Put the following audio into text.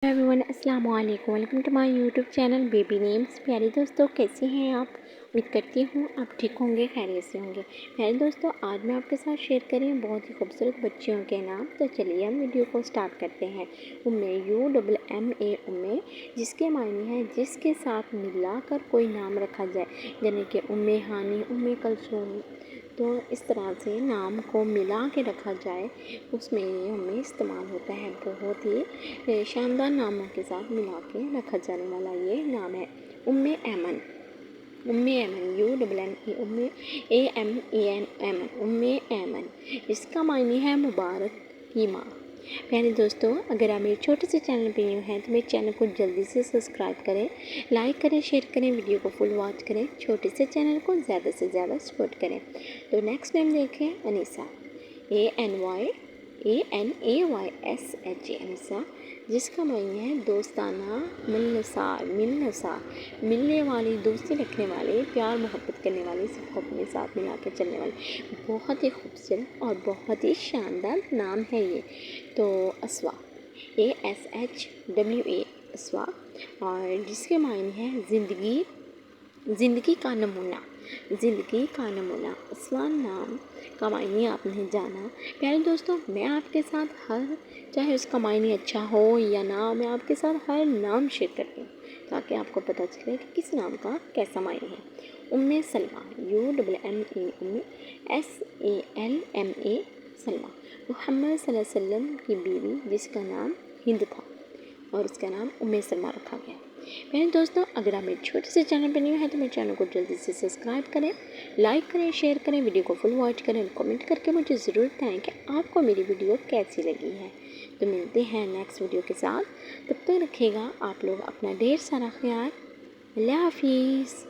Everyone अस्सलाम वालेकुम, welcome to my YouTube channel baby names. प्यारे दोस्तों, कैसे हैं आप? उम्मीद करती हूँ आप ठीक होंगे, खैरियत से होंगे। प्यारे दोस्तों, आज मैं आपके साथ शेयर करें बहुत ही खूबसूरत बच्चियों के नाम। तो चलिए हम वीडियो को स्टार्ट करते हैं। उम्मे, UMMA उम्मे, जिसके मायने हैं जिसके साथ मिलाकर कोई नाम रखा जाए, यानी कि उम्मे हानी, उम्मे कलसूम। तो इस तरह से नाम को मिला के रखा जाए, उसमें ये उम्मे इस्तेमाल होता है। बहुत ही शानदार नामों के साथ मिला के रखा जाने वाला ये नाम है उम्मे ऐमन। उम्मे ऐमन, UMMA उम्मे AMAN उम्मे ऐमन, इसका मायने है मुबारक की माँ। प्यारे दोस्तों, अगर आप मेरे छोटे से चैनल पे न्यू हैं तो मेरे चैनल को जल्दी से सब्सक्राइब करें, लाइक करें, शेयर करें, वीडियो को फुल वॉच करें, छोटे से चैनल को ज़्यादा से ज़्यादा सपोर्ट करें। तो नेक्स्ट नेम देखें, अनीसा, ANYANAYSH अनीसा, जिसका मायने है दोस्ताना, मिलनसार, मिलने वाली, दोस्ती रखने वाले, प्यार मोहब्बत करने वाले, सबको अपने साथ मिला कर चलने वाले। बहुत ही खूबसूरत और बहुत ही शानदार नाम है ये। तो असवा, ASHWA असवा, और जिसके मायने हैं ज़िंदगी का नमूना, ज़िंदगी का नमूना। असवान नाम का मायने आपने जाना। प्यारे दोस्तों, मैं आपके साथ चाहे उसका मायने अच्छा हो या ना, मैं आपके साथ हर नाम शेयर करती हूँ ताकि आपको पता चले कि किस नाम का कैसा मायने है। उम्मे सलमा, UMME उम्मे SALMA सलमा, मोहम्मद सल्लल्लाहु अलैहि वसल्लम की बीवी, जिसका नाम हिंद था और उसका नाम उम्मे सलमा रखा गया। मेरे दोस्तों, अगर आप मेरे छोटे से चैनल पर न्यू है तो मेरे चैनल को जल्दी से सब्सक्राइब करें, लाइक करें, शेयर करें, वीडियो को फुल वॉच करें, कमेंट करके मुझे ज़रूर बताएं कि आपको मेरी वीडियो कैसी लगी है। तो मिलते हैं नेक्स्ट वीडियो के साथ। तब तक रखिएगा आप लोग अपना ढेर सारा ख्याल। अल्लाह हाफिज़।